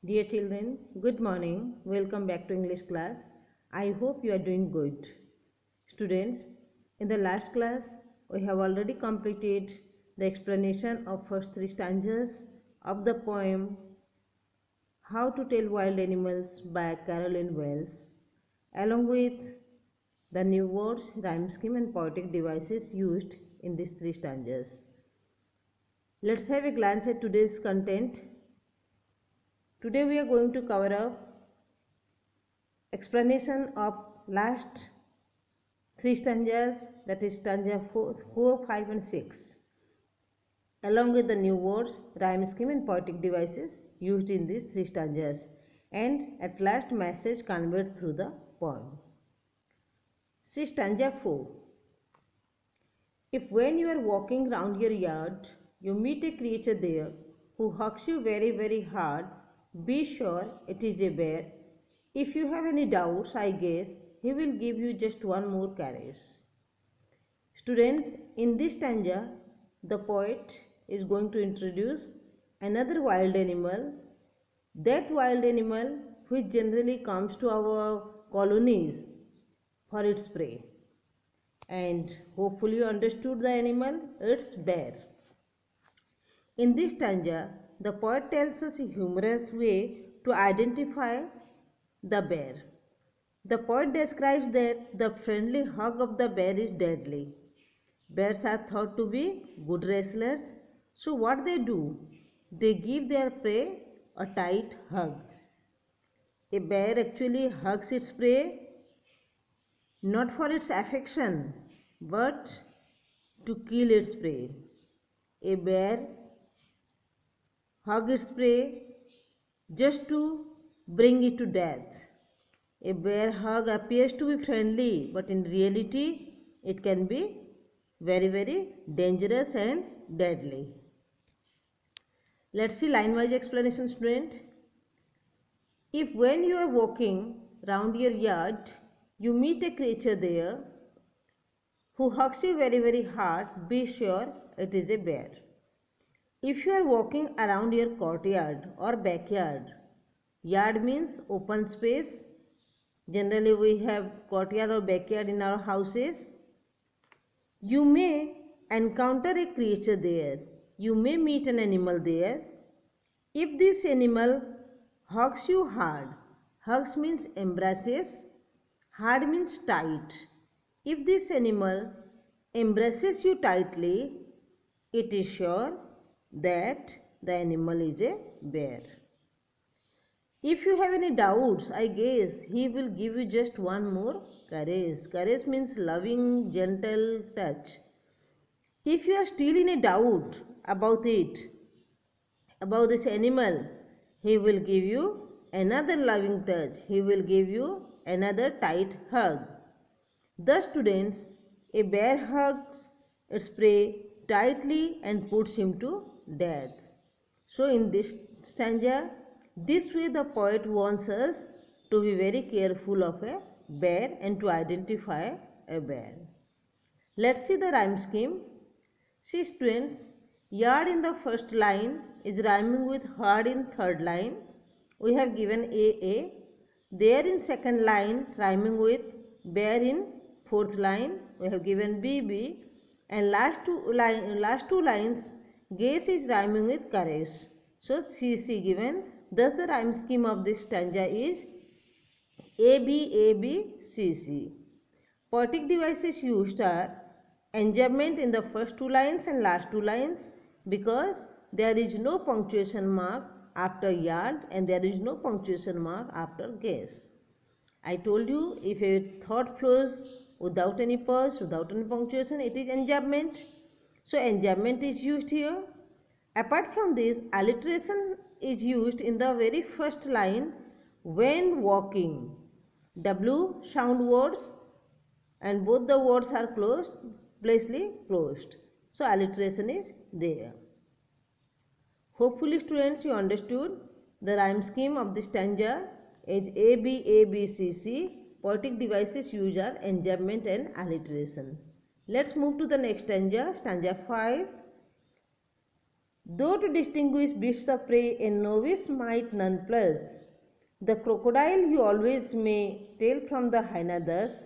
Dear children, good morning. Welcome back to English class. I hope you are doing good. Students, in the last class, we have already completed the explanation of first three stanzas of the poem How to Tell Wild Animals by Caroline Wells, along with the new words, rhyme scheme and poetic devices used in these three stanzas. Let's have a glance at today's content. Today we are going to cover up explanation of last three stanzas, that is stanza 4, 5 and 6, along with the new words, rhyme scheme and poetic devices used in these three stanzas, and at last message conveyed through the poem. See stanza 4. If when you are walking round your yard, you meet a creature there who hugs you very very hard, be sure it is a bear. If you have any doubts, I guess he will give you just one more caress. Students, in this stanza, the poet is going to introduce another wild animal, that wild animal which generally comes to our colonies for its prey. And hopefully you understood the animal, it's bear. In this stanza, the poet tells us a humorous way to identify the bear. The poet describes that the friendly hug of the bear is deadly. Bears are thought to be good wrestlers, so what they do? They give their prey a tight hug. A bear actually hugs its prey not for its affection but to kill its prey. A bear hugs its prey just to bring it to death. A bear hug appears to be friendly, but in reality it can be very very dangerous and deadly. Let's see line wise explanation, student. If when you are walking round your yard, you meet a creature there who hugs you very very hard, be sure it is a bear. If you are walking around your courtyard or backyard, yard means open space. Generally we have courtyard or backyard in our houses. You may encounter a creature there. You may meet an animal there. If this animal hugs you hard, hugs means embraces, hard means tight. If this animal embraces you tightly, it is sure that the animal is a bear. If you have any doubts, I guess he will give you just one more caress. Caress means loving, gentle touch. If you are still in a doubt about it, about this animal, he will give you another loving touch. He will give you another tight hug. Thus, students, a bear hugs its prey tightly and puts him to death. So, in this stanza, this way the poet wants us to be very careful of a bear and to identify a bear. Let's see the rhyme scheme. See students, yard in the first line is rhyming with hard in third line. We have given A. There in second line rhyming with bear in fourth line. We have given B. And last two lines guess is rhyming with caress. So CC given. Thus the rhyme scheme of this stanza is ABCC. Poetic devices used are enjambment in the first two lines and last two lines, because there is no punctuation mark after yard and there is no punctuation mark after guess. I told you, if a thought flows without any pause, without any punctuation, it is enjambment. So enjambment is used here. Apart from this, alliteration is used in the very first line when walking. W sound words and both the words are closed, placely closed. So alliteration is there. Hopefully students, you understood the rhyme scheme of the stanza is ABCC. Poetic devices used are enjambment and alliteration. Let's move to the next stanza, stanza 5. Though to distinguish beasts of prey a novice might none plus, the crocodile you always may tell from the hyena thus,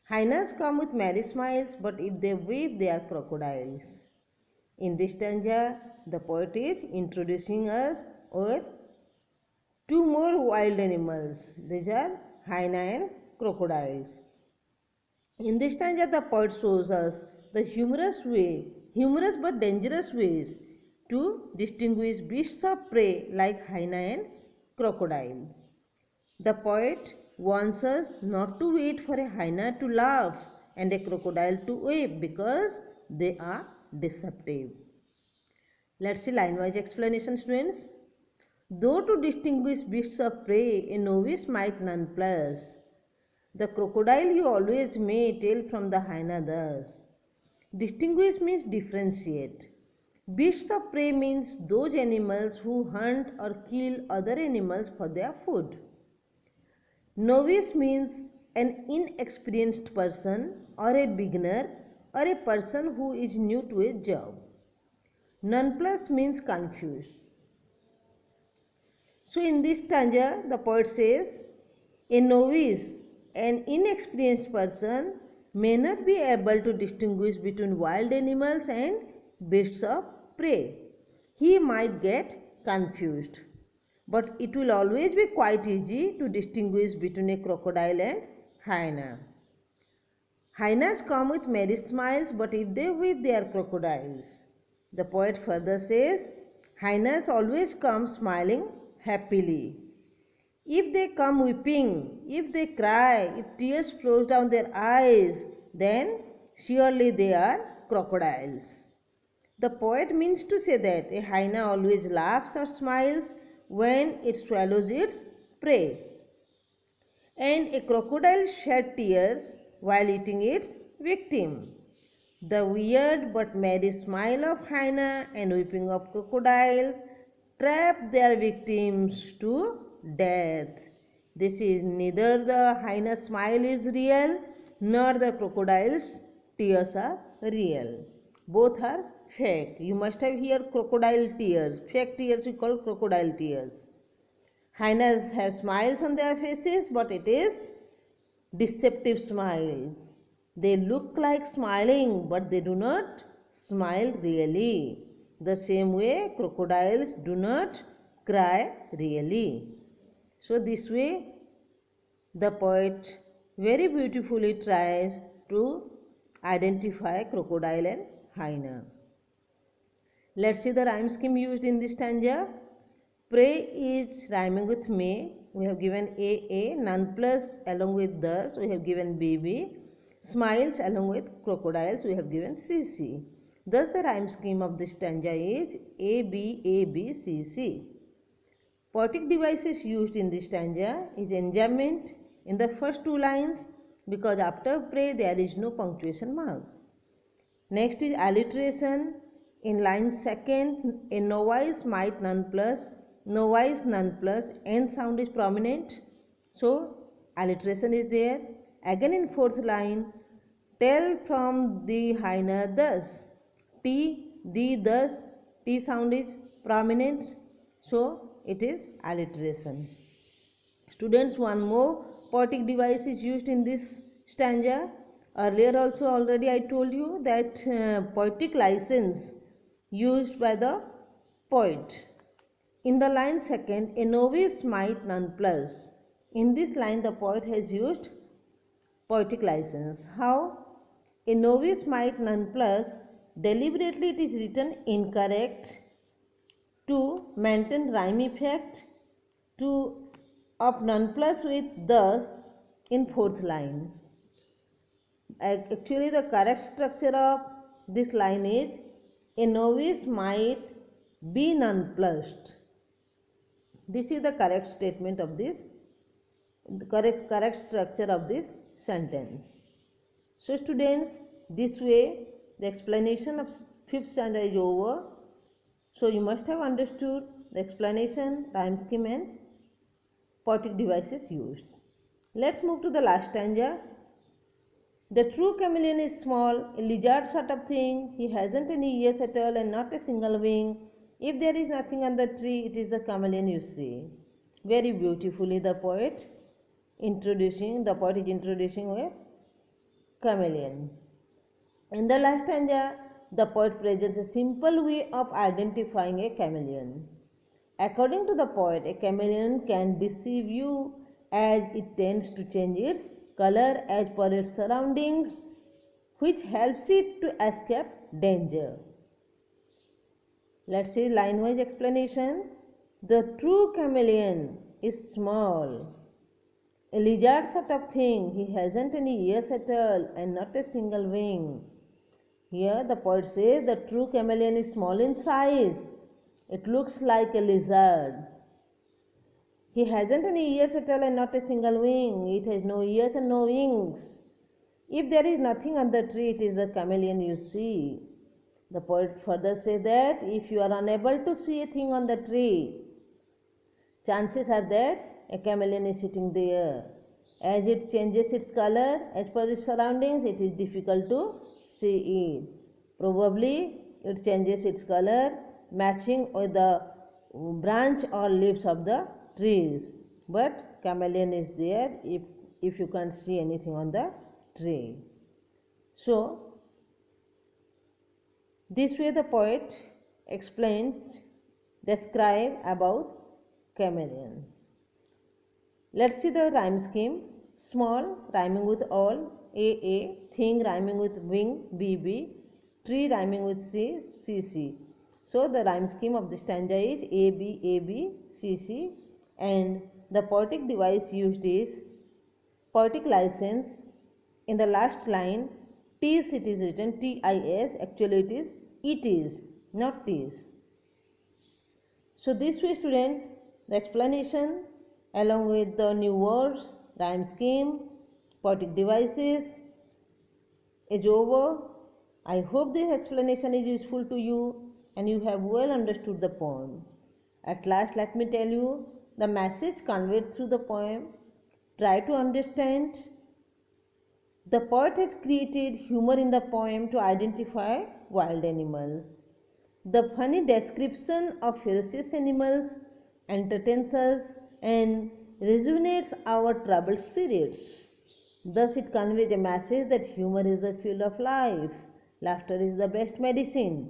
hyenas come with merry smiles, but if they weep they are crocodiles. In this stanza, the poet is introducing us with two more wild animals. These are hyena and crocodiles. In this stanza, the poet shows us the humorous but dangerous ways to distinguish beasts of prey like hyena and crocodile. The poet warns us not to wait for a hyena to laugh and a crocodile to weep because they are deceptive. Let's see line-wise explanation, students. Though to distinguish beasts of prey a novice might none plus, the crocodile you always may tell from the hyena thus. Distinguish means differentiate. Beasts of prey means those animals who hunt or kill other animals for their food. Novice means an inexperienced person or a beginner or a person who is new to a job. Nonplus means confused. So in this stanza, the poet says, a novice, an inexperienced person, may not be able to distinguish between wild animals and beasts of prey. He might get confused, but it will always be quite easy to distinguish between a crocodile and hyena. Hyenas come with merry smiles, but if they weep, they are crocodiles. The poet further says, hyenas always come smiling happily. If they come weeping, if they cry, if tears flow down their eyes, then surely they are crocodiles. The poet means to say that a hyena always laughs or smiles when it swallows its prey, and a crocodile shed tears while eating its victim. The weird but merry smile of hyena and weeping of crocodiles trap their victims to death. This is neither the hyena smile is real nor the crocodile's tears are real. Both are fake. You must have heard crocodile tears. Fake tears we call crocodile tears. Hyenas have smiles on their faces, but it is deceptive smile. They look like smiling, but they do not smile really. The same way crocodiles do not cry really. So this way the poet very beautifully tries to identify crocodile and hyena. Let's see the rhyme scheme used in this stanza. Prey is rhyming with may. We have given a, none plus along with thus. We have given bb. Smiles along with crocodiles. We have given cc. Thus the rhyme scheme of this stanza is ABCC. Poetic devices used in this stanza is enjambment in the first two lines because after prey there is no punctuation mark. Next is alliteration. In line second, a novice might none plus, novice none plus, end sound is prominent. So alliteration is there. Again in fourth line, tell from the hyena thus. T, the, thus, T sound is prominent. So it is alliteration. Students, one more poetic device is used in this stanza. Earlier also already I told you that poetic license used by the poet. In the line second, a novice might none plus. In this line the poet has used poetic license. How? A novice might none plus, deliberately it is written incorrect to maintain rhyme effect to of none plus with thus in fourth line. Actually the correct structure of this line is a novice might be nonplussed. This is the correct statement of this, correct structure of this sentence. So students, this way the explanation of fifth stanza is over. So you must have understood the explanation, rhyme scheme and poetic devices used. Let's move to the last stanza. The true chameleon is small, a lizard sort of thing. He hasn't any ears at all and not a single wing. If there is nothing on the tree, it is the chameleon you see. Very beautifully the poet is introducing a chameleon. In the last stanza, the poet presents a simple way of identifying a chameleon. According to the poet, a chameleon can deceive you as it tends to change its color as per its surroundings, which helps it to escape danger. Let's see line-wise explanation. The true chameleon is small, a lizard sort of thing. He hasn't any ears at all and not a single wing. Here the poet says the true chameleon is small in size. It looks like a lizard. He hasn't any ears at all and not a single wing. It has no ears and no wings. If there is nothing on the tree, it is the chameleon you see. The poet further says that if you are unable to see a thing on the tree, chances are that a chameleon is sitting there. As it changes its color as per its surroundings, it is difficult to see it. Probably it changes its color matching with the branch or leaves of the trees. But chameleon is there if you can't see anything on the tree. So, this way the poet describe about chameleon. Let's see the rhyme scheme. Small rhyming with all, A. Thing rhyming with wing, B. Tree rhyming with C. So the rhyme scheme of the stanza is A, B, C, and the poetic device used is poetic license. In the last line, tis it is written TIS, actually it is, not tis. So this way students, the explanation along with the new words, rhyme scheme, poetic devices is over. I hope this explanation is useful to you and you have well understood the poem. At last let me tell you the message conveyed through the poem. Try to understand. The poet has created humor in the poem to identify wild animals. The funny description of ferocious animals entertains us and rejuvenates our troubled spirits. Thus it conveys a message that humor is the fuel of life. Laughter is the best medicine.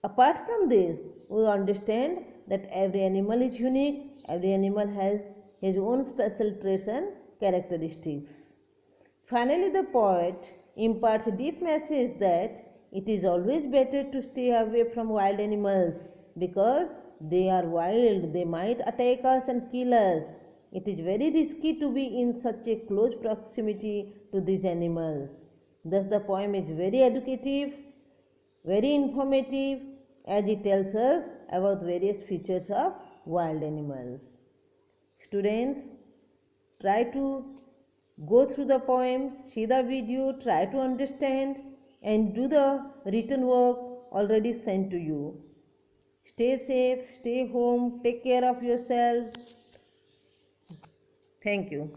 Apart from this, we understand that every animal is unique. Every animal has his own special traits and characteristics. Finally, the poet imparts a deep message that it is always better to stay away from wild animals because they are wild. They might attack us and kill us. It is very risky to be in such a close proximity to these animals. Thus, the poem is very educative, very informative, as it tells us about various features of wild animals. Students, try to go through the poem, see the video, try to understand and do the written work already sent to you. Stay safe, stay home, take care of yourself. Thank you.